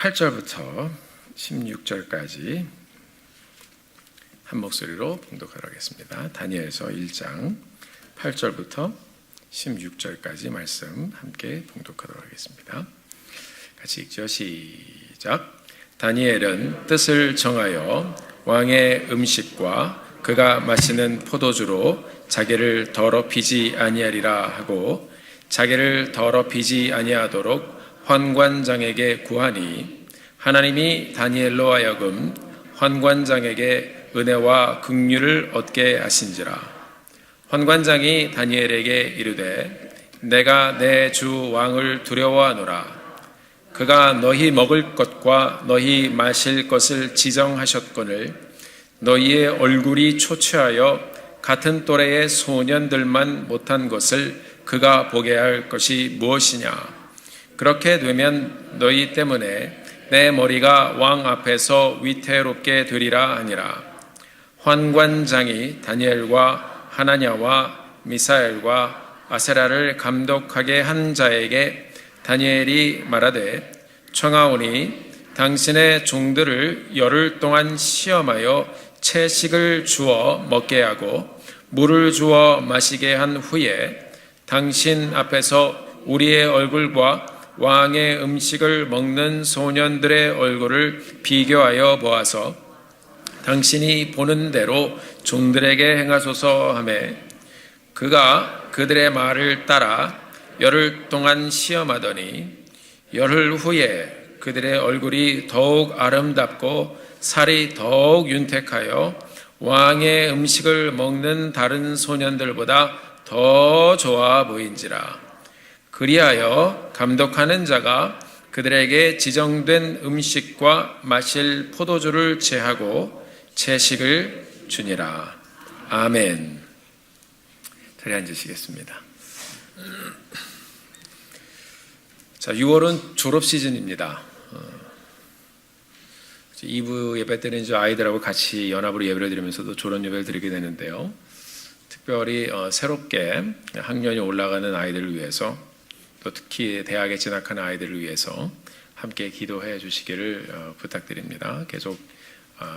8절부터 16절까지 한 목소리로 봉독하도록 하겠습니다. 다니엘서 1장 8절부터 16절까지 말씀 함께 봉독하도록 하겠습니다. 같이 읽죠. 시작. 다니엘은 뜻을 정하여 왕의 음식과 그가 마시는 포도주로 자기를 더럽히지 아니하리라 하고 자기를 더럽히지 아니하도록 환관장에게 구하니 하나님이 다니엘로 하여금 환관장에게 은혜와 긍휼을 얻게 하신지라. 환관장이 다니엘에게 이르되 내가 내 주 왕을 두려워하노라. 그가 너희 먹을 것과 너희 마실 것을 지정하셨거늘 너희의 얼굴이 초췌하여 같은 또래의 소년들만 못한 것을 그가 보게 할 것이 무엇이냐. 그렇게 되면 너희 때문에 내 머리가 왕 앞에서 위태롭게 되리라 하니라. 환관장이 다니엘과 하나냐와 미사엘과 아세라를 감독하게 한 자에게 다니엘이 말하되 청하오니 당신의 종들을 열흘 동안 시험하여 채식을 주어 먹게 하고 물을 주어 마시게 한 후에 당신 앞에서 우리의 얼굴과 왕의 음식을 먹는 소년들의 얼굴을 비교하여 보아서 당신이 보는 대로 종들에게 행하소서 하매 그가 그들의 말을 따라 열흘 동안 시험하더니 열흘 후에 그들의 얼굴이 더욱 아름답고 살이 더욱 윤택하여 왕의 음식을 먹는 다른 소년들보다 더 좋아 보인지라. 그리하여 감독하는 자가 그들에게 지정된 음식과 마실 포도주를 제하고 채식을 주니라. 아멘. 자리에 앉으시겠습니다. 자, 6월은 졸업 시즌입니다. 2부 예배 때는 이제 아이들하고 같이 연합으로 예배를 드리면서도 졸업 예배를 드리게 되는데요. 특별히 새롭게 학년이 올라가는 아이들을 위해서 또 특히 대학에 진학하는 아이들을 위해서 함께 기도해 주시기를 부탁드립니다. 계속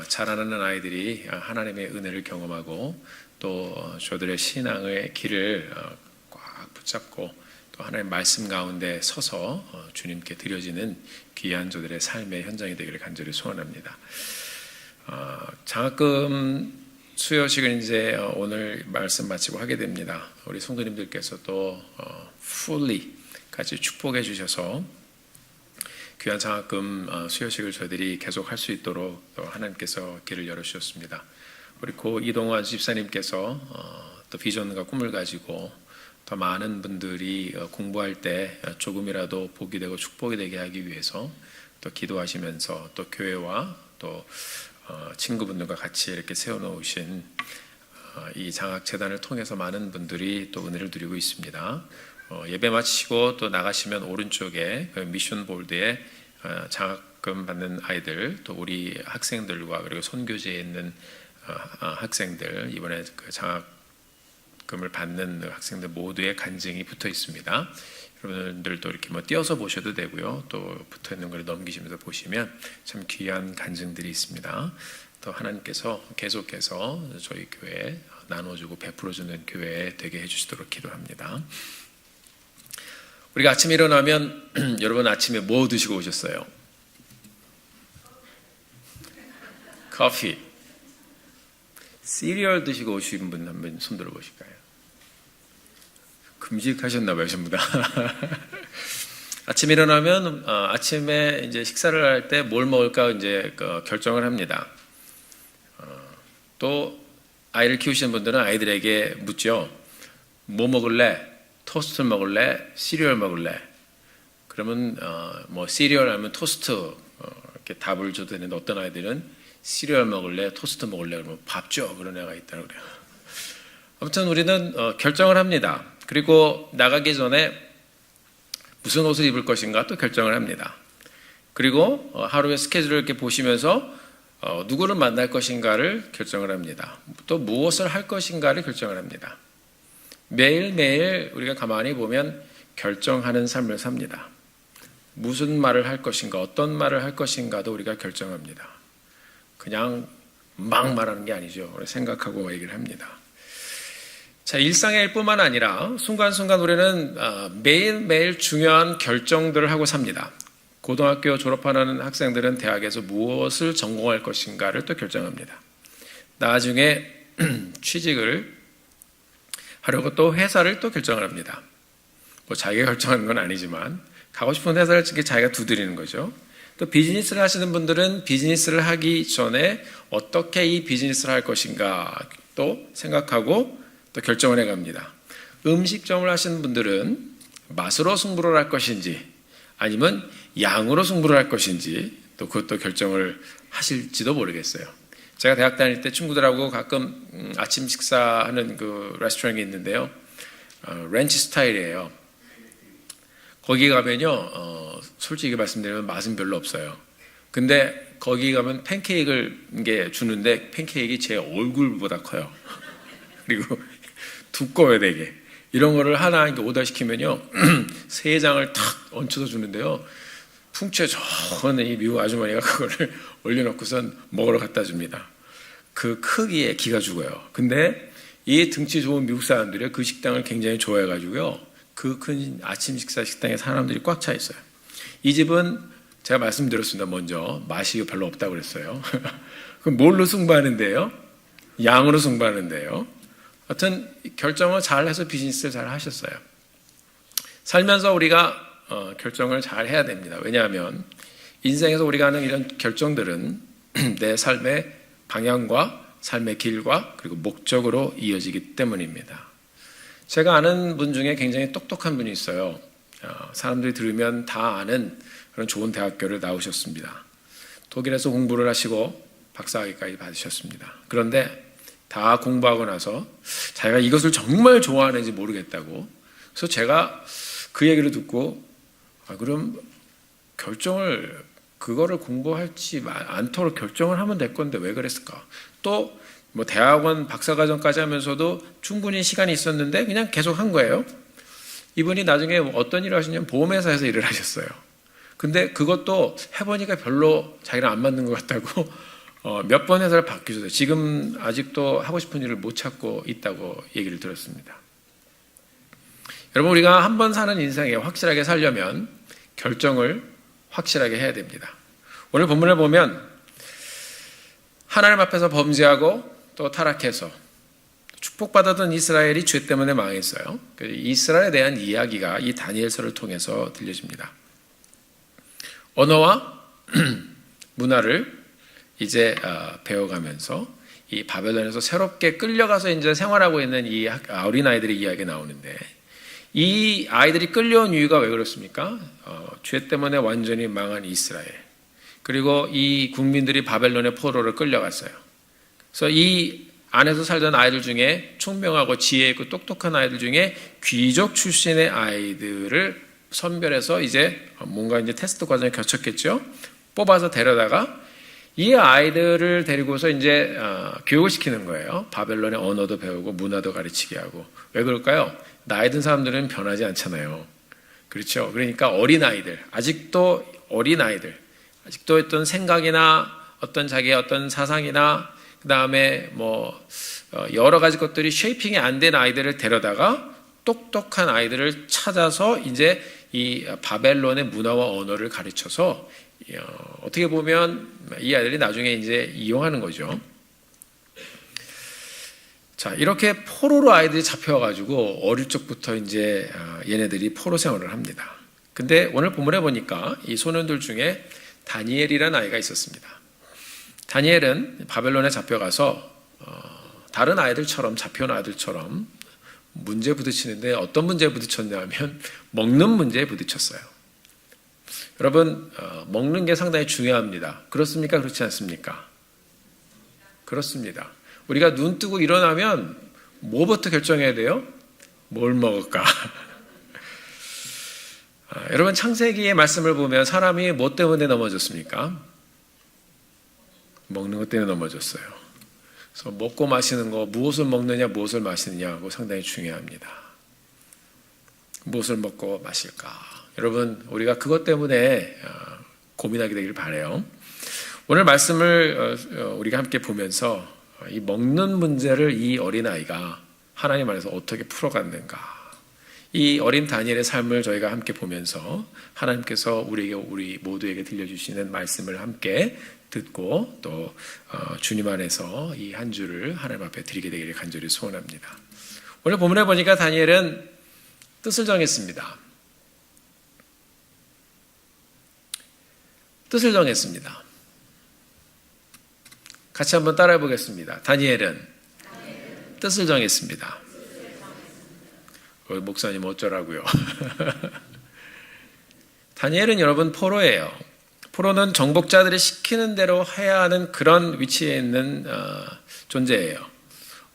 자라나는 아이들이 하나님의 은혜를 경험하고 또 저들의 신앙의 길을 꽉 붙잡고 또 하나님의 말씀 가운데 서서 주님께 드려지는 귀한 저들의 삶의 현장이 되기를 간절히 소원합니다. 장학금 수여식을 이제 오늘 말씀 마치고 하게 됩니다. 우리 성도님들께서 또 fully 같이 축복해 주셔서 귀한 장학금 수여식을 저희들이 계속 할 수 있도록 하나님께서 길을 열어주셨습니다. 우리 고 이동환 집사님께서 또 비전과 꿈을 가지고 더 많은 분들이 공부할 때 조금이라도 복이 되고 축복이 되게 하기 위해서 또 기도하시면서 또 교회와 또 친구분들과 같이 이렇게 세워놓으신 이 장학재단을 통해서 많은 분들이 또 은혜를 누리고 있습니다. 예배 마치고 또 나가시면 오른쪽에 그 미션 볼드에 장학금 받는 아이들 또 우리 학생들과 그리고 선교지에 있는 학생들 이번에 그 장학금을 받는 학생들 모두의 간증이 붙어 있습니다. 여러분들도 이렇게 뭐 띄어서 보셔도 되고요. 또 붙어 있는 걸 넘기시면서 보시면 참 귀한 간증들이 있습니다. 또 하나님께서 계속해서 저희 교회에 나눠주고 베풀어주는 교회 되게 해주시도록 기도합니다. 우리가 아침에 일어나면 여러분 아침에 뭐 드시고 오셨어요? 커피. 시리얼 드시고 오신 분 한번 손 들어 보실까요? 금식하셨나 봐요, 전부 다. 아침에 일어나면 아침에 이제 식사를 할 때 뭘 먹을까 이제 결정을 합니다. 또 아이를 키우시는 분들은 아이들에게 묻죠. 뭐 먹을래? 토스트 먹을래? 시리얼 먹을래? 그러면 뭐 시리얼 하면 토스트 이렇게 답을 줘도 되는데 어떤 아이들은 시리얼 먹을래? 토스트 먹을래? 그러면 밥 줘. 그런 애가 있다고 그래요. 아무튼 우리는 결정을 합니다. 그리고 나가기 전에 무슨 옷을 입을 것인가 또 결정을 합니다. 그리고 하루의 스케줄을 이렇게 보시면서 누구를 만날 것인가를 결정을 합니다. 또 무엇을 할 것인가를 결정을 합니다. 매일매일 우리가 가만히 보면 결정하는 삶을 삽니다. 무슨 말을 할 것인가, 어떤 말을 할 것인가도 우리가 결정합니다. 그냥 막 말하는 게 아니죠. 생각하고 얘기를 합니다. 자, 일상의 일뿐만 아니라 순간순간 우리는 매일매일 중요한 결정들을 하고 삽니다. 고등학교 졸업하는 학생들은 대학에서 무엇을 전공할 것인가를 또 결정합니다. 나중에 취직을 하려고 또 회사를 또 결정을 합니다. 뭐 자기가 결정하는 건 아니지만 가고 싶은 회사를 자기가 두드리는 거죠. 또 비즈니스를 하시는 분들은 비즈니스를 하기 전에 어떻게 이 비즈니스를 할 것인가 또 생각하고 또 결정을 해갑니다. 음식점을 하시는 분들은 맛으로 승부를 할 것인지 아니면 양으로 승부를 할 것인지 또 그것도 결정을 하실지도 모르겠어요. 제가 대학 다닐 때 친구들하고 가끔 아침 식사하는 그 레스토랑이 있는데요. 렌치 스타일이에요. 거기 가면요, 솔직히 말씀드리면 맛은 별로 없어요. 근데 거기 가면 팬케이크를 주는데 팬케이크가 제 얼굴보다 커요. 그리고 두꺼워요, 되게. 이런 거를 하나 오더 시키면요, 3장을 탁 얹혀서 주는데요. 풍채 좋은 이 미국 아주머니가 그거를 올려놓고선 먹으러 갖다 줍니다. 그 크기에 기가 죽어요. 근데 이 등치 좋은 미국 사람들이 그 식당을 굉장히 좋아해가지고요. 그 큰 아침 식사 식당에 사람들이 꽉 차 있어요. 이 집은 제가 말씀드렸습니다. 먼저 맛이 별로 없다고 그랬어요. 그럼 뭘로 승부하는데요? 양으로 승부하는데요. 하여튼 결정을 잘 해서 비즈니스를 잘 하셨어요. 살면서 우리가 결정을 잘 해야 됩니다. 왜냐하면 인생에서 우리가 하는 이런 결정들은 내 삶의 방향과 삶의 길과 그리고 목적으로 이어지기 때문입니다. 제가 아는 분 중에 굉장히 똑똑한 분이 있어요. 사람들이 들으면 다 아는 그런 좋은 대학교를 나오셨습니다. 독일에서 공부를 하시고 박사학위까지 받으셨습니다. 그런데 다 공부하고 나서 자기가 이것을 정말 좋아하는지 모르겠다고. 그래서 제가 그 얘기를 듣고 그럼 결정을 그거를 공부할지 않도록 결정을 하면 될 건데 왜 그랬을까? 또 뭐 대학원 박사과정까지 하면서도 충분히 시간이 있었는데 그냥 계속 한 거예요. 이분이 나중에 어떤 일을 하시냐면 보험회사에서 일을 하셨어요. 근데 그것도 해보니까 별로 자기랑 안 맞는 것 같다고 몇 번 회사를 바뀌셨어요. 지금 아직도 하고 싶은 일을 못 찾고 있다고 얘기를 들었습니다. 여러분, 우리가 한 번 사는 인생에 확실하게 살려면 결정을 확실하게 해야 됩니다. 오늘 본문을 보면 하나님 앞에서 범죄하고 또 타락해서 축복받았던 이스라엘이 죄 때문에 망했어요. 이스라엘에 대한 이야기가 이 다니엘서를 통해서 들려집니다. 언어와 문화를 이제 배워가면서 이 바벨론에서 새롭게 끌려가서 이제 생활하고 있는 이 어린아이들의 이야기가 나오는데 이 아이들이 끌려온 이유가 왜 그렇습니까? 죄 때문에 완전히 망한 이스라엘. 그리고 이 국민들이 바벨론의 포로를 끌려갔어요. 그래서 이 안에서 살던 아이들 중에 총명하고 지혜 있고 똑똑한 아이들 중에 귀족 출신의 아이들을 선별해서 이제 뭔가 이제 테스트 과정에 거쳤겠죠. 뽑아서 데려다가 이 아이들을 데리고서 이제 교육을 시키는 거예요. 바벨론의 언어도 배우고 문화도 가르치게 하고. 왜 그럴까요? 나이 든 사람들은 변하지 않잖아요. 그렇죠. 그러니까 어린아이들, 아직도 어린아이들, 아직도 어떤 생각이나 어떤 자기의 어떤 사상이나 그 다음에 뭐 여러 가지 것들이 쉐이핑이 안 된 아이들을 데려다가 똑똑한 아이들을 찾아서 이제 이 바벨론의 문화와 언어를 가르쳐서 어떻게 보면 이 아이들이 나중에 이제 이용하는 거죠. 자, 이렇게 포로로 아이들이 잡혀가지고 어릴 적부터 이제 얘네들이 포로 생활을 합니다. 근데 오늘 본문에 보니까 이 소년들 중에 다니엘이라는 아이가 있었습니다. 다니엘은 바벨론에 잡혀가서 다른 아이들처럼 잡혀온 아이들처럼 문제 부딪히는데 어떤 문제에 부딪혔냐면 먹는 문제에 부딪혔어요. 여러분, 먹는 게 상당히 중요합니다. 그렇습니까? 그렇지 않습니까? 그렇습니다. 우리가 눈 뜨고 일어나면 뭐부터 결정해야 돼요? 뭘 먹을까? 여러분, 창세기의 말씀을 보면 사람이 뭐 때문에 넘어졌습니까? 먹는 것 때문에 넘어졌어요. 그래서 먹고 마시는 거, 무엇을 먹느냐, 무엇을 마시느냐고 상당히 중요합니다. 무엇을 먹고 마실까? 여러분 우리가 그것 때문에 고민하게 되길 바라요. 오늘 말씀을 우리가 함께 보면서 이 먹는 문제를 이 어린아이가 하나님 안에서 어떻게 풀어갔는가, 이 어린 다니엘의 삶을 저희가 함께 보면서 하나님께서 우리 모두에게 들려주시는 말씀을 함께 듣고 또 주님 안에서 이 한 주를 하나님 앞에 드리게 되기를 간절히 소원합니다. 오늘 본문에 보니까 다니엘은 뜻을 정했습니다. 뜻을 정했습니다. 같이 한번 따라해 보겠습니다. 다니엘은 뜻을 정했습니다. 목사님 어쩌라고요? 다니엘은 여러분 포로예요. 포로는 정복자들이 시키는 대로 해야 하는 그런 위치에 있는 존재예요.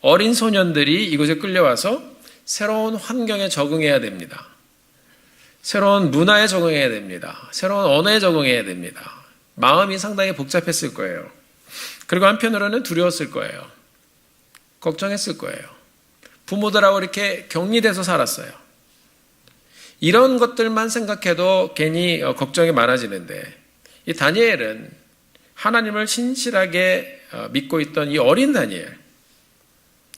어린 소년들이 이곳에 끌려와서 새로운 환경에 적응해야 됩니다. 새로운 문화에 적응해야 됩니다. 새로운 언어에 적응해야 됩니다. 마음이 상당히 복잡했을 거예요. 그리고 한편으로는 두려웠을 거예요. 걱정했을 거예요. 부모들하고 이렇게 격리돼서 살았어요. 이런 것들만 생각해도 괜히 걱정이 많아지는데, 이 다니엘은 하나님을 신실하게 믿고 있던 이 어린 다니엘,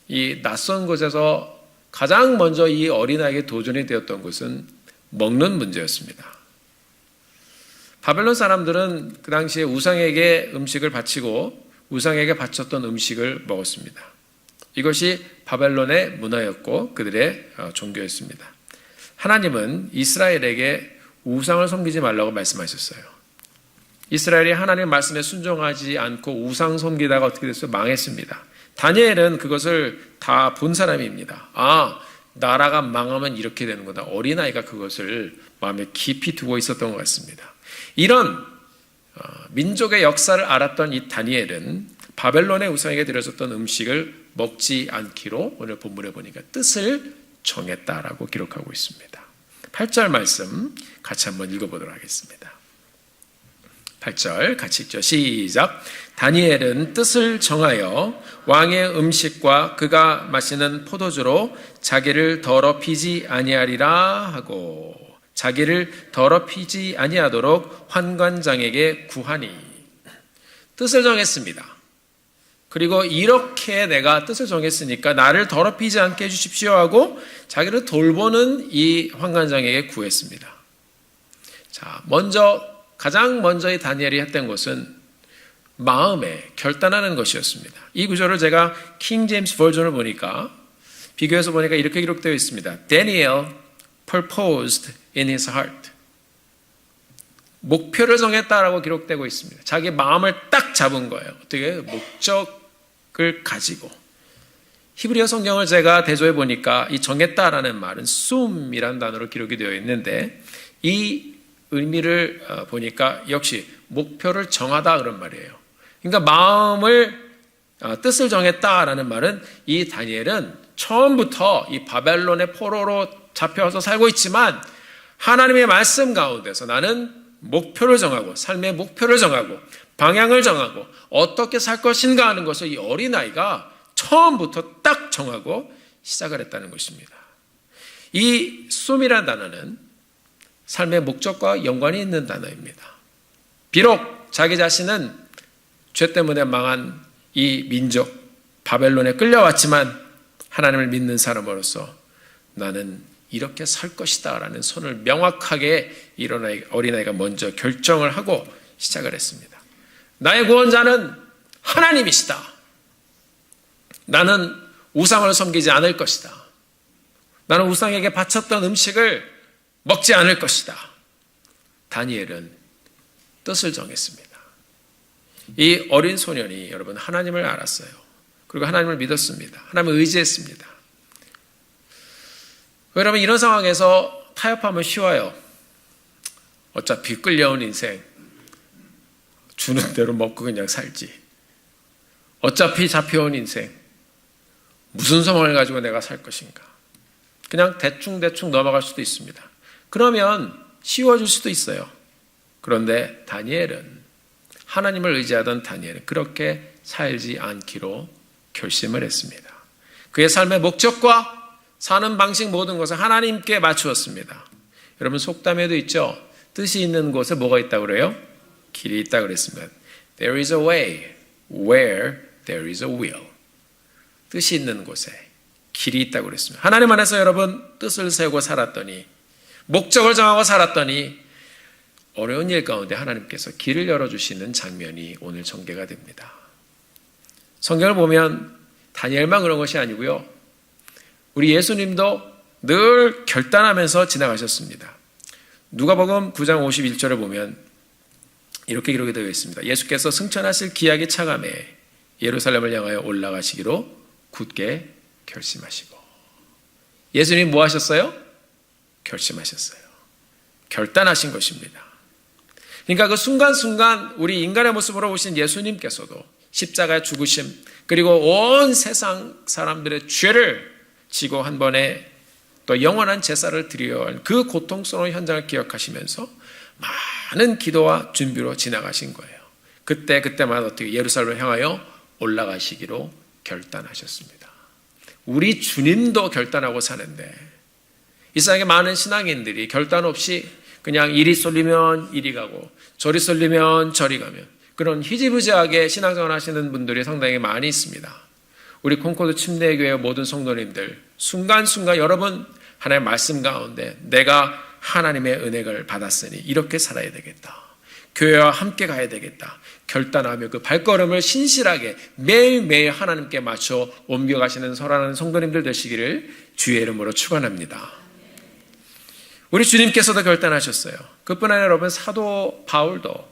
이 낯선 곳에서 가장 먼저 이 어린아이에게 도전이 되었던 것은 먹는 문제였습니다. 바벨론 사람들은 그 당시에 우상에게 음식을 바치고 우상에게 바쳤던 음식을 먹었습니다. 이것이 바벨론의 문화였고 그들의 종교였습니다. 하나님은 이스라엘에게 우상을 섬기지 말라고 말씀하셨어요. 이스라엘이 하나님의 말씀에 순종하지 않고 우상 섬기다가 어떻게 됐어요? 망했습니다. 다니엘은 그것을 다 본 사람입니다. 나라가 망하면 이렇게 되는구나. 어린아이가 그것을 마음에 깊이 두고 있었던 것 같습니다. 이런 민족의 역사를 알았던 이 다니엘은 바벨론의 우상에게 드려졌던 음식을 먹지 않기로 오늘 본문에 보니까 뜻을 정했다라고 기록하고 있습니다. 8절 말씀 같이 한번 읽어보도록 하겠습니다. 8절 같이 읽죠. 시작. 다니엘은 뜻을 정하여 왕의 음식과 그가 마시는 포도주로 자기를 더럽히지 아니하리라 하고 자기를 더럽히지 아니하도록 환관장에게 구하니. 뜻을 정했습니다. 그리고 이렇게 내가 뜻을 정했으니까 나를 더럽히지 않게 해주십시오 하고 자기를 돌보는 이 환관장에게 구했습니다. 자, 가장 먼저 이 다니엘이 했던 것은 마음에 결단하는 것이었습니다. 이 구절을 제가 킹 제임스 버전을 보니까 비교해서 보니까 이렇게 기록되어 있습니다. Daniel purposed in his heart. 목표를 정했다라고 기록되고 있습니다. 자기 마음을 딱 잡은 거예요. 어떻게 목적을 가지고. 히브리어 성경을 제가 대조해 보니까 이 정했다라는 말은 숨이라는 단어로 기록이 되어 있는데 이 의미를 보니까 역시 목표를 정하다 그런 말이에요. 그러니까 뜻을 정했다라는 말은 이 다니엘은 처음부터 이 바벨론의 포로로 잡혀서 살고 있지만 하나님의 말씀 가운데서 나는 목표를 정하고 삶의 목표를 정하고 방향을 정하고 어떻게 살 것인가 하는 것을 이 어린아이가 처음부터 딱 정하고 시작을 했다는 것입니다. 이 숨이라는 단어는 삶의 목적과 연관이 있는 단어입니다. 비록 자기 자신은 죄 때문에 망한 이 민족 바벨론에 끌려왔지만 하나님을 믿는 사람으로서 나는 이렇게 살 것이다 라는 선을 명확하게 이 어린아이가 먼저 결정을 하고 시작을 했습니다. 나의 구원자는 하나님이시다. 나는 우상을 섬기지 않을 것이다. 나는 우상에게 바쳤던 음식을 먹지 않을 것이다. 다니엘은 뜻을 정했습니다. 이 어린 소년이 여러분 하나님을 알았어요. 그리고 하나님을 믿었습니다. 하나님을 의지했습니다. 여러분 이런 상황에서 타협하면 쉬워요. 어차피 끌려온 인생 주는 대로 먹고 그냥 살지. 어차피 잡혀온 인생 무슨 소망을 가지고 내가 살 것인가. 그냥 대충 넘어갈 수도 있습니다. 그러면 쉬워질 수도 있어요. 그런데 다니엘은 하나님을 의지하던 다니엘은 그렇게 살지 않기로 결심을 했습니다. 그의 삶의 목적과 사는 방식 모든 것을 하나님께 맞추었습니다. 여러분 속담에도 있죠. 뜻이 있는 곳에 뭐가 있다고 그래요? 길이 있다고 그랬습니다. There is a way where there is a will. 뜻이 있는 곳에 길이 있다고 그랬습니다. 하나님 안에서 여러분 뜻을 세우고 살았더니, 목적을 정하고 살았더니 어려운 일 가운데 하나님께서 길을 열어주시는 장면이 오늘 전개가 됩니다. 성경을 보면 다니엘만 그런 것이 아니고요, 우리 예수님도 늘 결단하면서 지나가셨습니다. 누가복음 9장 51절을 보면 이렇게 기록이 되어 있습니다. 예수께서 승천하실 기약이 차감해 예루살렘을 향하여 올라가시기로 굳게 결심하시고. 예수님 뭐 하셨어요? 결심하셨어요. 결단하신 것입니다. 그러니까 그 순간순간 우리 인간의 모습으로 오신 예수님께서도 십자가의 죽으심, 그리고 온 세상 사람들의 죄를 지고 한 번에 또 영원한 제사를 드려야 할 그 고통스러운 현장을 기억하시면서 많은 기도와 준비로 지나가신 거예요. 그때마다 어떻게 예루살렘을 향하여 올라가시기로 결단하셨습니다. 우리 주님도 결단하고 사는데, 이 세상에 많은 신앙인들이 결단 없이 그냥 이리 쏠리면 이리 가고 저리 쏠리면 저리 가면, 그런 희지부지하게 신앙생활 하시는 분들이 상당히 많이 있습니다. 우리 콩코드 침례교회 모든 성도님들, 순간순간 여러분 하나님의 말씀 가운데 내가 하나님의 은혜를 받았으니 이렇게 살아야 되겠다, 교회와 함께 가야 되겠다 결단하며 그 발걸음을 신실하게 매일매일 하나님께 맞춰 옮겨가시는 사랑하는 성도님들 되시기를 주의 이름으로 축원합니다. 우리 주님께서도 결단하셨어요. 그뿐 아니라 여러분 사도 바울도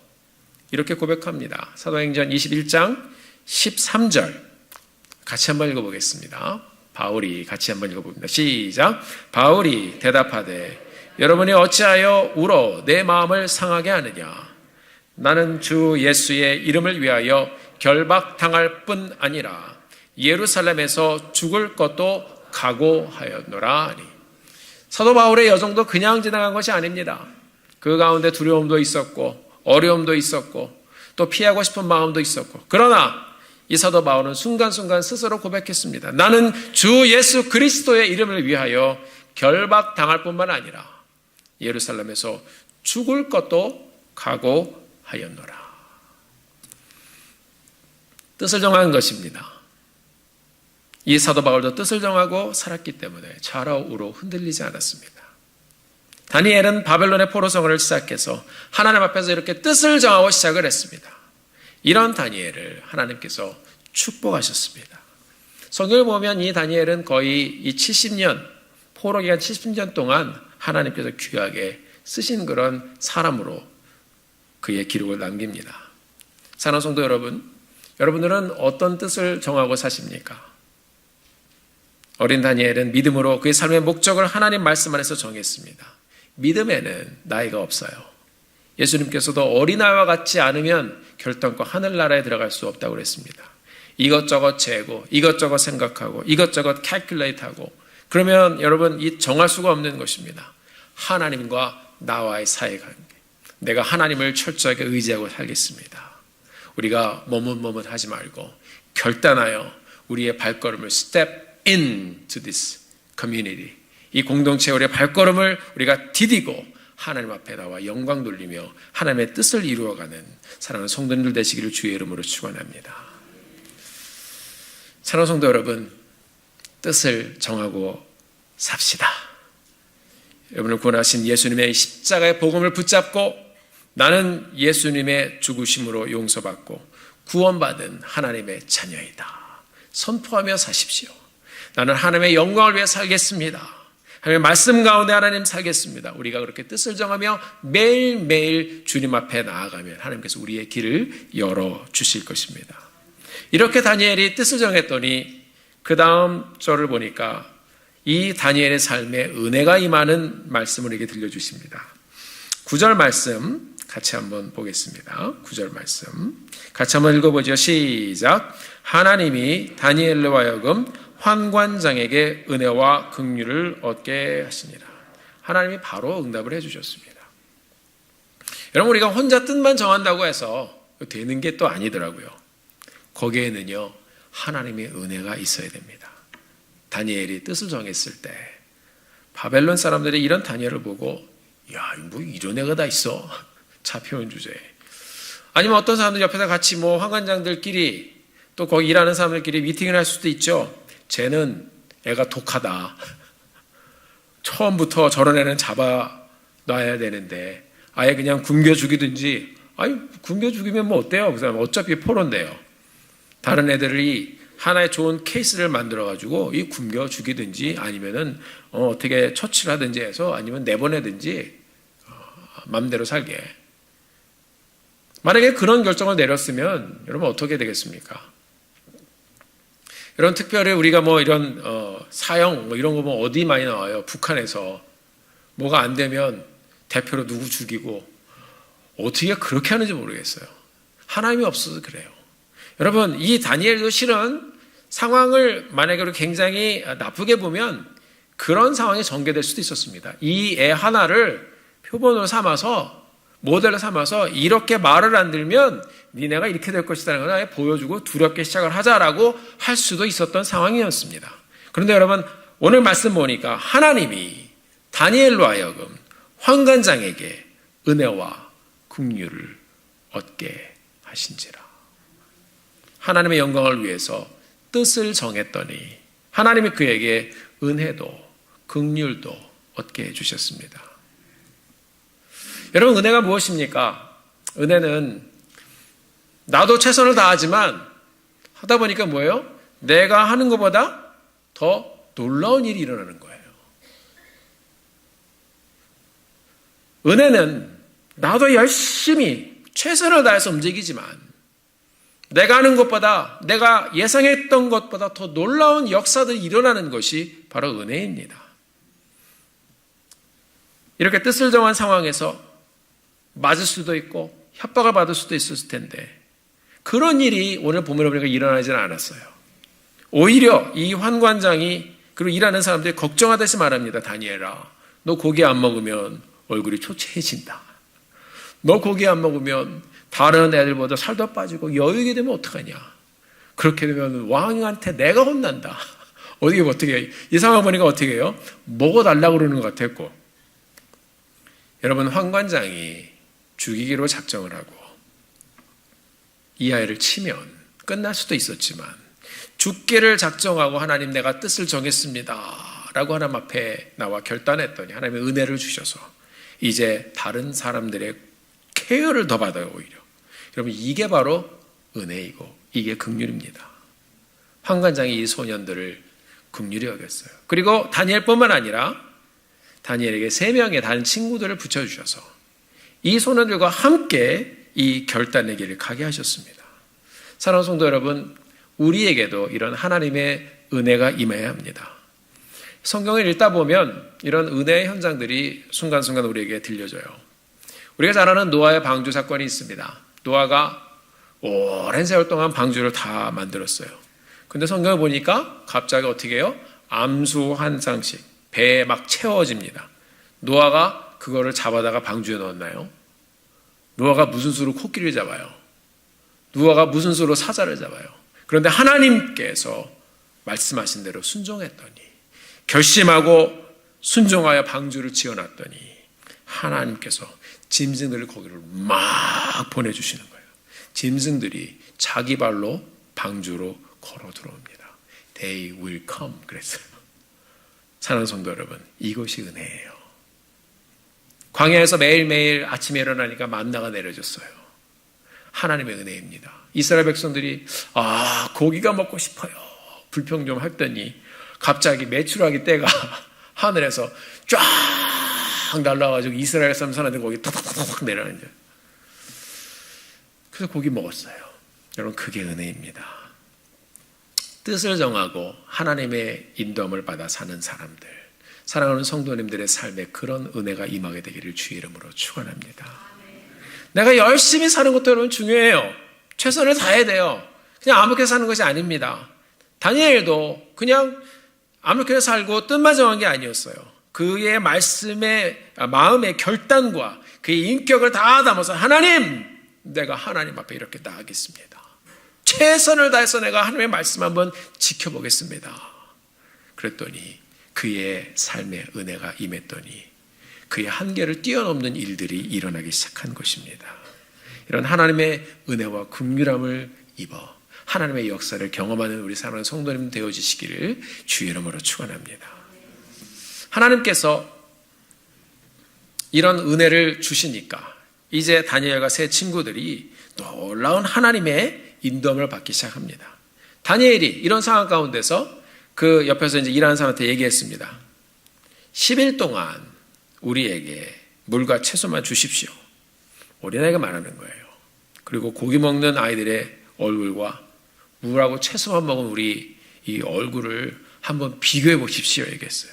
이렇게 고백합니다. 사도행전 21장 13절 같이 한번 읽어보겠습니다. 바울이 같이 한번 읽어봅니다. 시작. 바울이 대답하되 여러분이 어찌하여 울어 내 마음을 상하게 하느냐. 나는 주 예수의 이름을 위하여 결박당할 뿐 아니라 예루살렘에서 죽을 것도 각오하였노라 하니. 사도 바울의 여정도 그냥 지나간 것이 아닙니다. 그 가운데 두려움도 있었고 어려움도 있었고 또 피하고 싶은 마음도 있었고, 그러나 이 사도 바울은 순간순간 스스로 고백했습니다. 나는 주 예수 그리스도의 이름을 위하여 결박당할 뿐만 아니라 예루살렘에서 죽을 것도 각오하였노라. 뜻을 정한 것입니다. 이 사도 바울도 뜻을 정하고 살았기 때문에 좌우로 흔들리지 않았습니다. 다니엘은 바벨론의 포로생활을 시작해서 하나님 앞에서 이렇게 뜻을 정하고 시작을 했습니다. 이런 다니엘을 하나님께서 축복하셨습니다. 성경을 보면 이 다니엘은 거의 이 70년, 포로 기간 70년 동안 하나님께서 귀하게 쓰신 그런 사람으로 그의 기록을 남깁니다. 사랑하는 성도 여러분, 여러분들은 어떤 뜻을 정하고 사십니까? 어린 다니엘은 믿음으로 그의 삶의 목적을 하나님 말씀 안에서 정했습니다. 믿음에는 나이가 없어요. 예수님께서도 어린아이와 같지 않으면 결단코 하늘나라에 들어갈 수 없다고 그랬습니다. 이것저것 재고 이것저것 생각하고 이것저것 캘큘레이트하고 그러면 여러분 이 정할 수가 없는 것입니다. 하나님과 나와의 사이관계, 내가 하나님을 철저하게 의지하고 살겠습니다. 우리가 머뭇머뭇하지 말고 결단하여 우리의 발걸음을 step into this community, 이 공동체 우리의 발걸음을 우리가 디디고 하나님 앞에 나와 영광 돌리며 하나님의 뜻을 이루어가는 사랑하는 성도님들 되시기를 주의 이름으로 축원합니다. 사랑하는 성도 여러분, 뜻을 정하고 삽시다. 여러분을 구원하신 예수님의 십자가의 복음을 붙잡고 나는 예수님의 죽으심으로 용서받고 구원받은 하나님의 자녀이다 선포하며 사십시오. 나는 하나님의 영광을 위해 살겠습니다. 하나님의 말씀 가운데 하나님 살겠습니다. 우리가 그렇게 뜻을 정하며 매일매일 주님 앞에 나아가면 하나님께서 우리의 길을 열어주실 것입니다. 이렇게 다니엘이 뜻을 정했더니 그 다음 절을 보니까 이 다니엘의 삶에 은혜가 임하는 말씀을 우리에게 들려주십니다. 9절 말씀 같이 한번 보겠습니다. 9절 말씀 같이 한번 읽어보죠. 시작. 하나님이 다니엘로 하여금 환관장에게 은혜와 긍휼을 얻게 하시니라. 하나님이 바로 응답을 해주셨습니다. 여러분, 우리가 혼자 뜻만 정한다고 해서 되는 게 또 아니더라고요. 거기에는요 하나님의 은혜가 있어야 됩니다. 다니엘이 뜻을 정했을 때 바벨론 사람들이 이런 다니엘을 보고 야, 뭐 이런 애가 다 있어. 차표현 주제에. 아니면 어떤 사람들 옆에서 같이 뭐 환관장들끼리 또 거기 일하는 사람들끼리 미팅을 할 수도 있죠. 쟤는 애가 독하다. 처음부터 저런 애는 잡아놔야 되는데 아예 그냥 굶겨 죽이든지, 아니 굶겨 죽이면 뭐 어때요? 그 사람 어차피 포로인데요. 다른 애들이 하나의 좋은 케이스를 만들어가지고 이 굶겨 죽이든지 아니면은 어떻게 처치를 하든지 해서 아니면 내보내든지 마음대로 살게. 만약에 그런 결정을 내렸으면 여러분 어떻게 되겠습니까? 이런 특별히 우리가 뭐 이런 사형 뭐 이런 거 보면 어디 많이 나와요. 북한에서 뭐가 안 되면 대표로 누구 죽이고 어떻게 그렇게 하는지 모르겠어요. 하나님이 없어서 그래요. 여러분 이 다니엘도 실은 상황을 만약에 굉장히 나쁘게 보면 그런 상황이 전개될 수도 있었습니다. 이 애 하나를 표본으로 삼아서 모델로 삼아서 이렇게 말을 안 들면 니네가 이렇게 될 것이라는 걸 보여주고 두렵게 시작을 하자라고 할 수도 있었던 상황이었습니다. 그런데 여러분 오늘 말씀 보니까 하나님이 다니엘로 하여금 환관장에게 은혜와 긍휼을 얻게 하신지라. 하나님의 영광을 위해서 뜻을 정했더니 하나님이 그에게 은혜도 긍휼도 얻게 해주셨습니다. 여러분 은혜가 무엇입니까? 은혜는 나도 최선을 다하지만 하다 보니까 뭐예요? 내가 하는 것보다 더 놀라운 일이 일어나는 거예요. 은혜는 나도 열심히 최선을 다해서 움직이지만 내가 하는 것보다 내가 예상했던 것보다 더 놀라운 역사들이 일어나는 것이 바로 은혜입니다. 이렇게 뜻을 정한 상황에서 맞을 수도 있고 협박을 받을 수도 있었을 텐데 그런 일이 오늘 본문에 보니까 일어나지는 않았어요. 오히려 이 환관장이 그리고 일하는 사람들이 걱정하듯이 말합니다. 다니엘아, 너 고기 안 먹으면 얼굴이 초췌해진다. 너 고기 안 먹으면 다른 애들보다 살도 빠지고 여유게 되면 어떡하냐. 그렇게 되면 왕한테 내가 혼난다. 어떻게 해요? 이 상황 보니까 어떻게 해요? 먹어달라고 그러는 것 같았고. 여러분 환관장이 죽이기로 작정을 하고 이 아이를 치면 끝날 수도 있었지만 죽기를 작정하고 하나님 내가 뜻을 정했습니다 라고 하나님 앞에 나와 결단했더니 하나님의 은혜를 주셔서 이제 다른 사람들의 케어를 더 받아요. 오히려 여러분 이게 바로 은혜이고 이게 긍휼입니다. 환관장이 이 소년들을 긍휼히 여겼어요. 그리고 다니엘뿐만 아니라 다니엘에게 3명의 다른 친구들을 붙여주셔서 이 소년들과 함께 이 결단의 길을 가게 하셨습니다. 사랑하는 성도 여러분, 우리에게도 이런 하나님의 은혜가 임해야 합니다. 성경을 읽다 보면 이런 은혜의 현장들이 순간순간 우리에게 들려져요. 우리가 잘 아는 노아의 방주 사건이 있습니다. 노아가 오랜 세월 동안 방주를 다 만들었어요. 근데 성경을 보니까 갑자기 어떻게 해요? 암수 한 쌍씩 배에 막 채워집니다. 노아가 그거를 잡아다가 방주에 넣었나요? 노아가 무슨 수로 코끼리를 잡아요? 노아가 무슨 수로 사자를 잡아요? 그런데 하나님께서 말씀하신 대로 순종했더니 결심하고 순종하여 방주를 지어놨더니 하나님께서 짐승들을 거기를 막 보내주시는 거예요. 짐승들이 자기 발로 방주로 걸어 들어옵니다. They will come 그랬어요. 사랑하는 성도 여러분, 이것이 은혜예요. 광야에서 매일매일 아침에 일어나니까 만나가 내려졌어요. 하나님의 은혜입니다. 이스라엘 백성들이 고기가 먹고 싶어요. 불평 좀 했더니 갑자기 메추라기 떼가 하늘에서 쫙 날라와가지고 이스라엘 사람들 거기 탁탁탁탁 내려가는 거예요. 그래서 고기 먹었어요. 여러분 그게 은혜입니다. 뜻을 정하고 하나님의 인도함을 받아 사는 사람들, 사랑하는 성도님들의 삶에 그런 은혜가 임하게 되기를 주의 이름으로 축원합니다. 내가 열심히 사는 것도 여러분 중요해요. 최선을 다해야 돼요. 그냥 아무렇게 사는 것이 아닙니다. 다니엘도 그냥 아무렇게 살고 뜻만 정한 게 아니었어요. 그의 말씀의 마음의 결단과 그의 인격을 다 담아서 하나님, 내가 하나님 앞에 이렇게 나가겠습니다. 최선을 다해서 내가 하나님의 말씀 한번 지켜보겠습니다. 그랬더니 그의 삶에 은혜가 임했더니 그의 한계를 뛰어넘는 일들이 일어나기 시작한 것입니다. 이런 하나님의 은혜와 긍휼함을 입어 하나님의 역사를 경험하는 우리 사랑하는 성도님 되어지시기를 주의 이름으로 축원합니다. 하나님께서 이런 은혜를 주시니까 이제 다니엘과 세 친구들이 놀라운 하나님의 인도함을 받기 시작합니다. 다니엘이 이런 상황 가운데서 그 옆에서 이제 일하는 사람한테 얘기했습니다. 10일 동안 우리에게 물과 채소만 주십시오. 어린아이가 말하는 거예요. 그리고 고기 먹는 아이들의 얼굴과 물하고 채소만 먹은 우리 이 얼굴을 한번 비교해 보십시오 얘기했어요.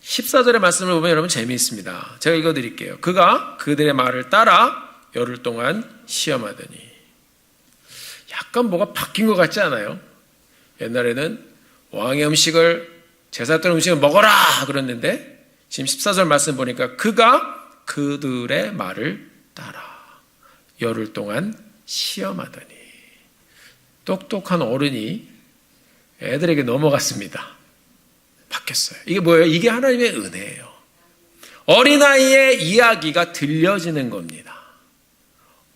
14절의 말씀을 보면 여러분 재미있습니다. 제가 읽어드릴게요. 그가 그들의 말을 따라 열흘 동안 시험하더니, 약간 뭐가 바뀐 것 같지 않아요? 옛날에는 왕의 음식을, 제사 때는 음식을 먹어라 그랬는데 지금 14절 말씀 보니까 그가 그들의 말을 따라 열흘 동안 시험하더니, 똑똑한 어른이 애들에게 넘어갔습니다. 바뀌었어요. 이게 뭐예요? 이게 하나님의 은혜예요. 어린아이의 이야기가 들려지는 겁니다.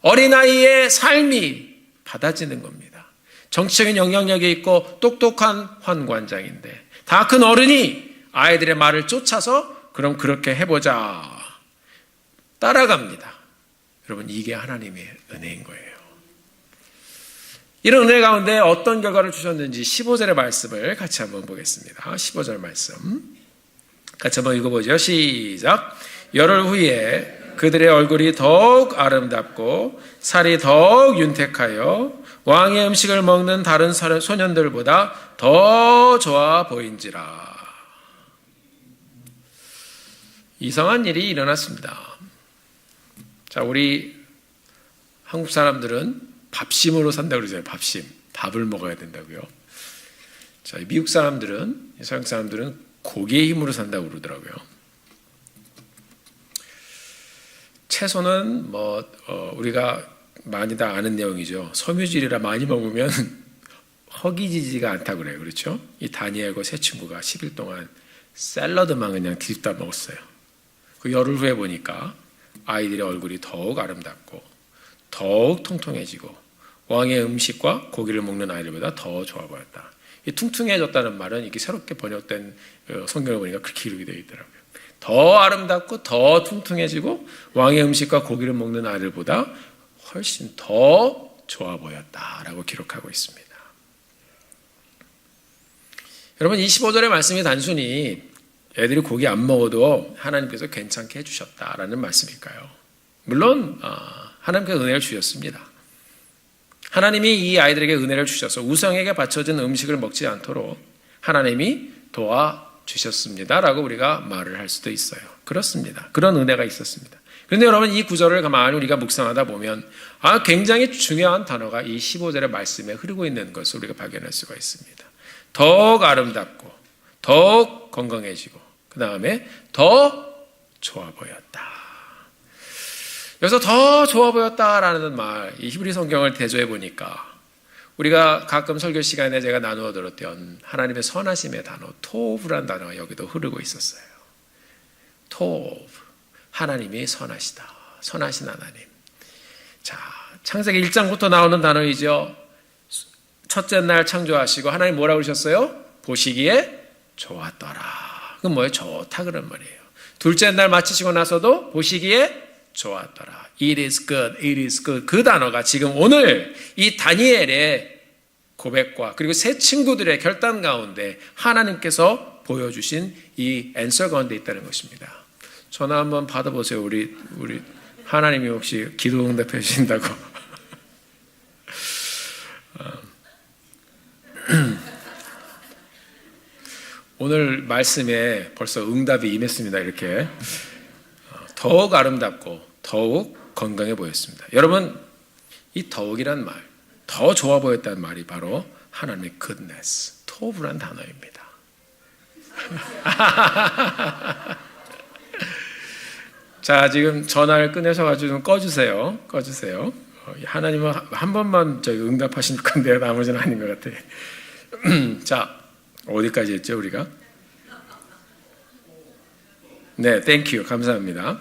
어린아이의 삶이 받아지는 겁니다. 정치적인 영향력이 있고 똑똑한 환관장인데 다 큰 어른이 아이들의 말을 쫓아서 그럼 그렇게 해보자 따라갑니다. 여러분, 이게 하나님의 은혜인 거예요. 이런 은혜 가운데 어떤 결과를 주셨는지 15절의 말씀을 같이 한번 보겠습니다. 15절 말씀 같이 한번 읽어보죠. 시작. 열흘 후에 그들의 얼굴이 더욱 아름답고 살이 더욱 윤택하여 왕의 음식을 먹는 다른 소년들보다 더 좋아 보인지라. 이상한 일이 일어났습니다. 자, 우리 한국 사람들은 밥심으로 산다고 그러잖아요. 밥심. 밥을 먹어야 된다고요. 자, 미국 사람들은, 서양 사람들은 고기의 힘으로 산다고 그러더라고요. 채소는 우리가 많이 다 아는 내용이죠. 섬유질이라 많이 먹으면 허기지지가 않다고 그래요. 그렇죠? 이 다니엘과 세 친구가 10일 동안 샐러드만 그냥 뒤집다 먹었어요. 그 열흘 후에 보니까 아이들의 얼굴이 더욱 아름답고 더욱 통통해지고 왕의 음식과 고기를 먹는 아이들보다 더 좋아 보였다. 이 퉁퉁해졌다는 말은 이렇게 새롭게 번역된 성경을 보니까 그렇게 이루게 되어 있더라고요. 더 아름답고 더 퉁퉁해지고 왕의 음식과 고기를 먹는 아이들보다 훨씬 더 좋아 보였다라고 기록하고 있습니다. 여러분, 25절의 말씀이 단순히 애들이 고기 안 먹어도 하나님께서 괜찮게 해주셨다라는 말씀일까요? 물론 하나님께서 은혜를 주셨습니다. 하나님이 이 아이들에게 은혜를 주셔서 우상에게 바쳐진 음식을 먹지 않도록 하나님이 도와주셨습니다라고 우리가 말을 할 수도 있어요. 그렇습니다. 그런 은혜가 있었습니다. 그런데 여러분, 이 구절을 가만히 우리가 묵상하다 보면 굉장히 중요한 단어가 이 15절의 말씀에 흐르고 있는 것을 우리가 발견할 수가 있습니다. 더욱 아름답고 더욱 건강해지고 그 다음에 더 좋아 보였다. 그래서 더 좋아 보였다라는 말, 이 히브리 성경을 대조해 보니까 우리가 가끔 설교 시간에 제가 나누어 들었던 하나님의 선하심의 단어 토브라는 단어가 여기도 흐르고 있었어요. 토브, 하나님이 선하시다. 선하신 하나님. 자, 창세기 1장부터 나오는 단어이죠. 첫째 날 창조하시고 하나님 뭐라고 그러셨어요? 보시기에 좋았더라. 그건 뭐예요? 좋다 그런 말이에요. 둘째 날 마치시고 나서도 보시기에 좋았더라. It is good, it is good. 그 단어가 지금 오늘 이 다니엘의 고백과 그리고 세 친구들의 결단 가운데 하나님께서 보여주신 이 앤서 가운데 있다는 것입니다. 전화 한번 받아보세요. 우리 하나님이 혹시 기도 응답해 주신다고. 오늘 말씀에 벌써 응답이 임했습니다. 이렇게 더욱 아름답고 더욱 건강해 보였습니다. 여러분, 이 더욱이란 말, 더 좋아 보였다는 말이 바로 하나님의 goodness, 토브란 단어입니다. 자, 지금 전화를 꺼내셔가지고 좀 꺼주세요. 하나님은 한 번만 응답하실 건데요. 나머지는 아닌 것 같아요. 자, 어디까지 했죠, 우리가? 네, 땡큐. 감사합니다.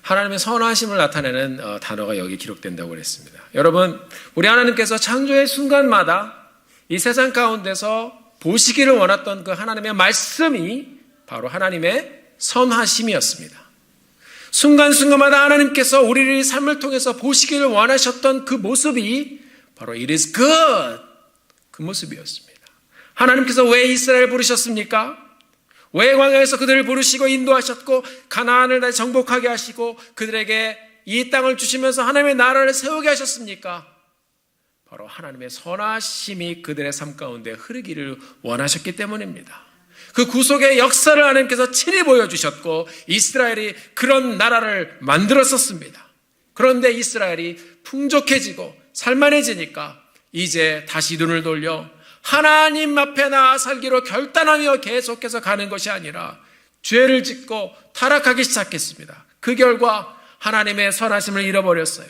하나님의 선하심을 나타내는 단어가 여기 기록된다고 그랬습니다. 여러분, 우리 하나님께서 창조의 순간마다 이 세상 가운데서 보시기를 원했던 그 하나님의 말씀이 바로 하나님의 선하심이었습니다. 순간순간마다 하나님께서 우리의 삶을 통해서 보시기를 원하셨던 그 모습이 바로 It is good, 그 모습이었습니다. 하나님께서 왜 이스라엘 부르셨습니까? 왜 광야에서 그들을 부르시고 인도하셨고 가나안을 다시 정복하게 하시고 그들에게 이 땅을 주시면서 하나님의 나라를 세우게 하셨습니까? 바로 하나님의 선하심이 그들의 삶 가운데 흐르기를 원하셨기 때문입니다. 그 구속의 역사를 하나님께서 친히 보여주셨고 이스라엘이 그런 나라를 만들었었습니다. 그런데 이스라엘이 풍족해지고 살만해지니까 이제 다시 눈을 돌려 하나님 앞에 나아 살기로 결단하며 계속해서 가는 것이 아니라 죄를 짓고 타락하기 시작했습니다. 그 결과 하나님의 선하심을 잃어버렸어요.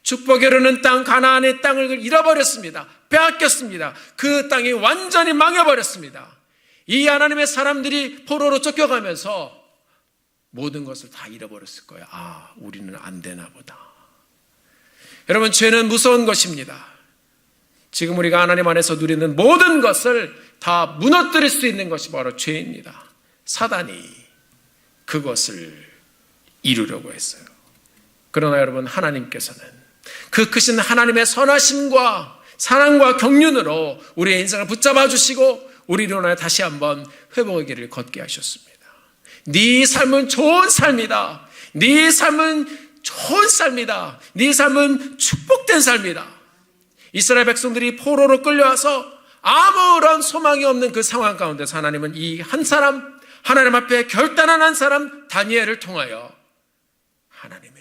축복이 흐르는 땅 가나안의 땅을 잃어버렸습니다. 빼앗겼습니다. 그 땅이 완전히 망해버렸습니다. 이 하나님의 사람들이 포로로 쫓겨가면서 모든 것을 다 잃어버렸을 거예요. 아, 우리는 안 되나 보다. 여러분, 죄는 무서운 것입니다. 지금 우리가 하나님 안에서 누리는 모든 것을 다 무너뜨릴 수 있는 것이 바로 죄입니다. 사단이 그것을 이루려고 했어요. 그러나 여러분, 하나님께서는 그 크신 하나님의 선하심과 사랑과 경륜으로 우리의 인생을 붙잡아 주시고 우리로 인하여 다시 한번 회복의 길을 걷게 하셨습니다. 네 삶은 좋은 삶이다. 네 삶은 좋은 삶이다. 네 삶은 축복된 삶이다. 이스라엘 백성들이 포로로 끌려와서 아무런 소망이 없는 그 상황 가운데서 하나님은 이 한 사람, 하나님 앞에 결단한 한 사람 다니엘을 통하여 하나님의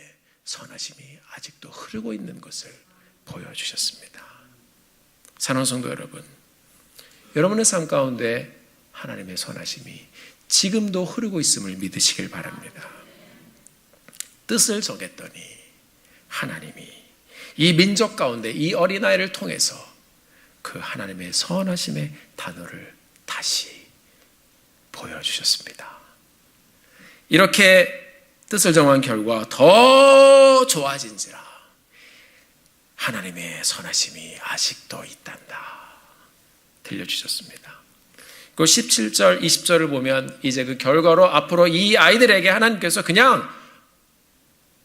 선하심이 아직도 흐르고 있는 것을 보여주셨습니다. 사랑하는 성도 여러분, 여러분의 삶 가운데 하나님의 선하심이 지금도 흐르고 있음을 믿으시길 바랍니다. 뜻을 정했더니 하나님이 이 민족 가운데 이 어린아이를 통해서 그 하나님의 선하심의 단어를 다시 보여주셨습니다. 이렇게 뜻을 정한 결과 더 좋아진지라 하나님의 선하심이 아직도 있단다 들려주셨습니다. 그 17절 20절을 보면 이제 그 결과로 앞으로 이 아이들에게 하나님께서 그냥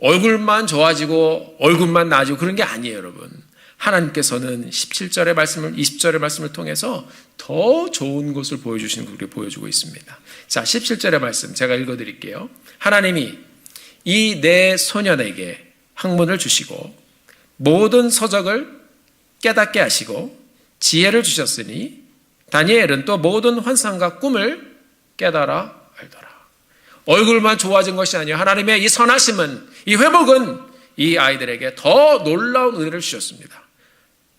얼굴만 좋아지고 얼굴만 나아지고 그런 게 아니에요. 여러분, 하나님께서는 17절의 말씀을 20절의 말씀을 통해서 더 좋은 것을 보여주시는 것을 우리가 보여주고 있습니다. 자, 17절의 말씀 제가 읽어드릴게요. 하나님이 이 내 소년에게 학문을 주시고 모든 서적을 깨닫게 하시고 지혜를 주셨으니 다니엘은 또 모든 환상과 꿈을 깨달아 알더라. 얼굴만 좋아진 것이 아니에요. 하나님의 이 선하심은, 이 회복은 이 아이들에게 더 놀라운 은혜를 주셨습니다.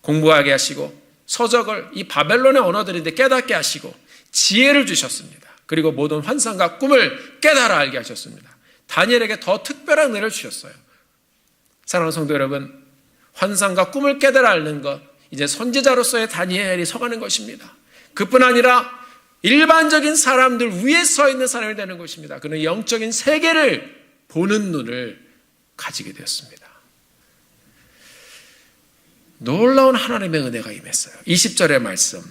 공부하게 하시고 서적을 이 바벨론의 언어들인데 깨닫게 하시고 지혜를 주셨습니다. 그리고 모든 환상과 꿈을 깨달아 알게 하셨습니다. 다니엘에게 더 특별한 은혜를 주셨어요. 사랑하는 성도 여러분, 환상과 꿈을 깨달아 앓는 것, 이제 선지자로서의 다니엘이 서가는 것입니다. 그뿐 아니라 일반적인 사람들 위에 서 있는 사람이 되는 것입니다. 그는 영적인 세계를 보는 눈을 가지게 되었습니다. 놀라운 하나님의 은혜가 임했어요. 20절의 말씀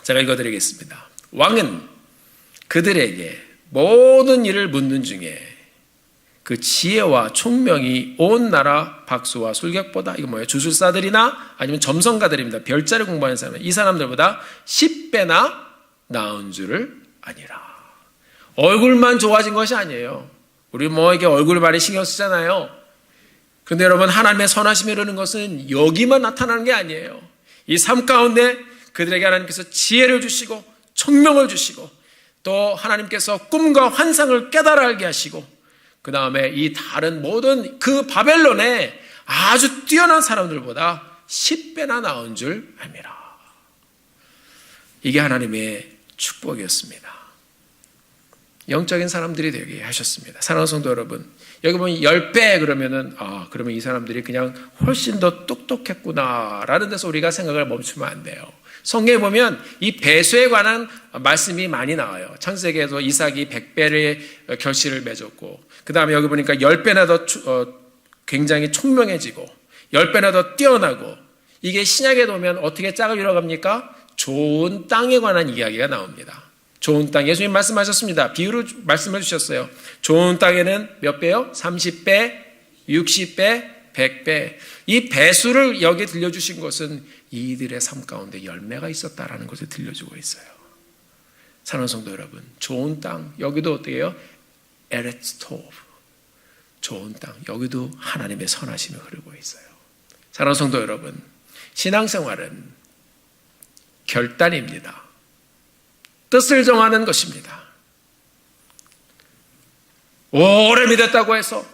제가 읽어드리겠습니다. 왕은 그들에게 모든 일을 묻는 중에 그 지혜와 총명이 온 나라 박수와 술객보다, 이거 뭐예요? 주술사들이나 아니면 점성가들입니다. 별자를 공부하는 사람, 이 사람들보다 10배나 나은 줄을 아니라. 얼굴만 좋아진 것이 아니에요. 우리 뭐 이게 얼굴 많이 신경 쓰잖아요. 그런데 여러분, 하나님의 선하심이 이르는 것은 여기만 나타나는 게 아니에요. 이 삶 가운데 그들에게 하나님께서 지혜를 주시고 총명을 주시고 또 하나님께서 꿈과 환상을 깨달아 알게 하시고 그 다음에 이 다른 모든 그 바벨론의 아주 뛰어난 사람들보다 10배나 나은 줄 압니다. 이게 하나님의 축복이었습니다. 영적인 사람들이 되게 하셨습니다. 사랑하는 성도 여러분, 여기 보면 10배 그러면은 그러면 이 사람들이 그냥 훨씬 더 똑똑했구나라는 데서 우리가 생각을 멈추면 안 돼요. 성경에 보면 이 배수에 관한 말씀이 많이 나와요. 창세기에도 이삭이 100배의 결실을 맺었고, 그 다음에 여기 보니까 10배나 더 굉장히 총명해지고 10배나 더 뛰어나고, 이게 신약에 보면 어떻게 짝을 이뤄갑니까? 좋은 땅에 관한 이야기가 나옵니다. 좋은 땅, 예수님 말씀하셨습니다. 비유로 말씀해 주셨어요. 좋은 땅에는 몇 배요? 30배, 60배, 100배. 이 배수를 여기 들려주신 것은 이들의 삶 가운데 열매가 있었다라는 것을 들려주고 있어요. 사랑하는 성도 여러분, 좋은 땅, 여기도 어떻게 해요? 에레츠 토브, 좋은 땅, 여기도 하나님의 선하심이 흐르고 있어요. 사랑하는 성도 여러분, 신앙생활은 결단입니다. 뜻을 정하는 것입니다. 오래 믿었다고 해서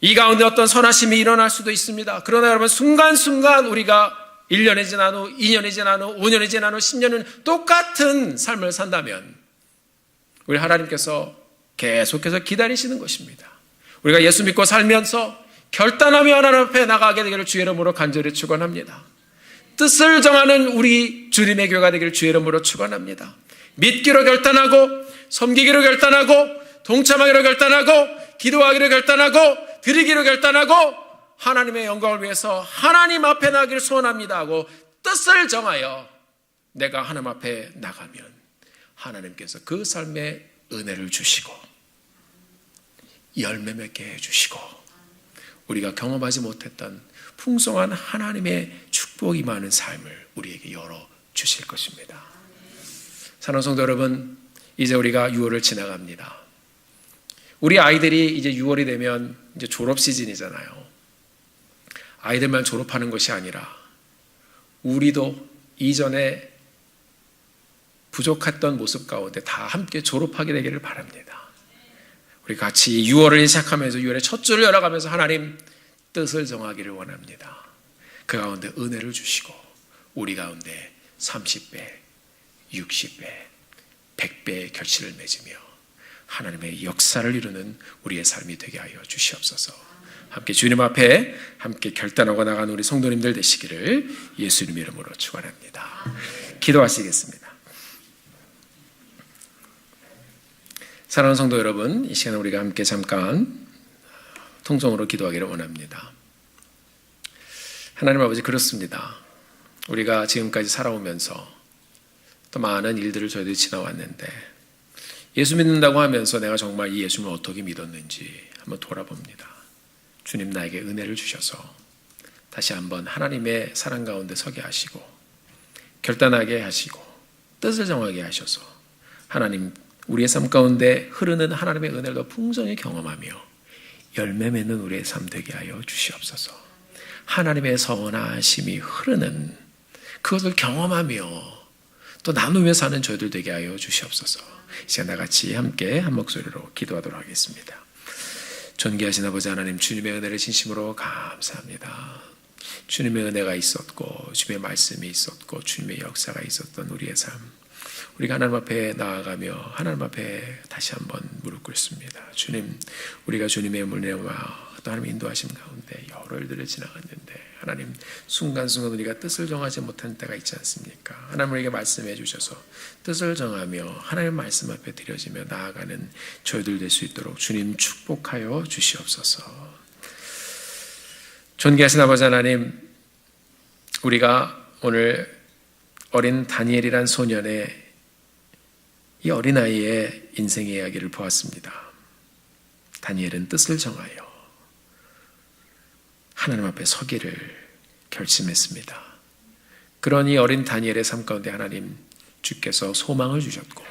이 가운데 어떤 선하심이 일어날 수도 있습니다. 그러나 여러분, 순간순간 우리가 1년이 지난 후, 2년이 지난 후, 5년이 지난 후, 10년은 똑같은 삶을 산다면 우리 하나님께서 계속해서 기다리시는 것입니다. 우리가 예수 믿고 살면서 결단하며 하나님 앞에 나가게 되기를 주의 이름으로 간절히 축원합니다. 뜻을 정하는 우리 주님의 교회가 되기를 주의 이름으로 축원합니다. 믿기로 결단하고, 섬기기로 결단하고, 동참하기로 결단하고, 기도하기로 결단하고, 드리기로 결단하고, 하나님의 영광을 위해서 하나님 앞에 나가기를 소원합니다 하고 뜻을 정하여 내가 하나님 앞에 나가면 하나님께서 그 삶에 은혜를 주시고 열매 맺게 해주시고 우리가 경험하지 못했던 풍성한 하나님의 축복이 많은 삶을 우리에게 열어주실 것입니다. 사랑하는 성도 여러분, 이제 우리가 6월을 지나갑니다. 우리 아이들이 이제 6월이 되면 이제 졸업 시즌이잖아요. 아이들만 졸업하는 것이 아니라 우리도 이전에 부족했던 모습 가운데 다 함께 졸업하게 되기를 바랍니다. 우리 같이 6월을 시작하면서 6월의 첫 주를 열어가면서 하나님 뜻을 정하기를 원합니다. 그 가운데 은혜를 주시고 우리 가운데 30배, 60배, 100배의 결실을 맺으며 하나님의 역사를 이루는 우리의 삶이 되게 하여 주시옵소서. 함께 주님 앞에 함께 결단하고 나가는 우리 성도님들 되시기를 예수님 이름으로 축원합니다. 기도하시겠습니다. 사랑하는 성도 여러분, 이 시간에 우리가 함께 잠깐 통성으로 기도하기를 원합니다. 하나님 아버지, 그렇습니다. 우리가 지금까지 살아오면서 또 많은 일들을 저희들이 지나왔는데 예수 믿는다고 하면서 내가 정말 이 예수님을 어떻게 믿었는지 한번 돌아봅니다. 주님, 나에게 은혜를 주셔서 다시 한번 하나님의 사랑 가운데 서게 하시고 결단하게 하시고 뜻을 정하게 하셔서 하나님, 우리의 삶 가운데 흐르는 하나님의 은혜를 더 풍성히 경험하며 열매 맺는 우리의 삶 되게 하여 주시옵소서. 하나님의 선하심이 흐르는 그것을 경험하며 또 나누며 사는 저희들 되게 하여 주시옵소서. 이제 나같이 함께 한 목소리로 기도하도록 하겠습니다. 존귀하신 아버지 하나님, 주님의 은혜를 진심으로 감사합니다. 주님의 은혜가 있었고 주님의 말씀이 있었고 주님의 역사가 있었던 우리의 삶, 우리가 하나님 앞에 나아가며 하나님 앞에 다시 한번 무릎 꿇습니다. 주님, 우리가 주님의 은혜와 또 하나님 인도하심 가운데 여러 일들을 지나갔는데 하나님, 순간순간 우리가 뜻을 정하지 못한 때가 있지 않습니까? 하나님 우리에게 말씀해 주셔서 뜻을 정하며 하나님의 말씀 앞에 드려지며 나아가는 저희들 될 수 있도록 주님 축복하여 주시옵소서. 존귀하신 아버지 하나님, 우리가 오늘 어린 다니엘이란 소년의 이 어린아이의 인생의 이야기를 보았습니다. 다니엘은 뜻을 정하여 하나님 앞에 서기를 결심했습니다. 그러니 어린 다니엘의 삶 가운데 하나님, 주께서 소망을 주셨고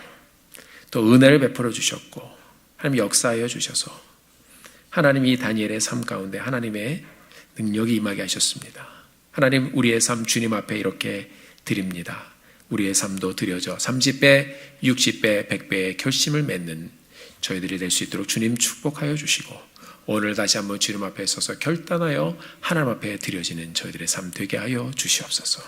또 은혜를 베풀어 주셨고 하나님 역사하여 주셔서 하나님, 이 다니엘의 삶 가운데 하나님의 능력이 임하게 하셨습니다. 하나님, 우리의 삶 주님 앞에 이렇게 드립니다. 우리의 삶도 드려져 30배, 60배, 100배의 결심을 맺는 저희들이 될 수 있도록 주님 축복하여 주시고 오늘 다시 한번 주님 앞에 서서 결단하여 하나님 앞에 드려지는 저희들의 삶 되게 하여 주시옵소서.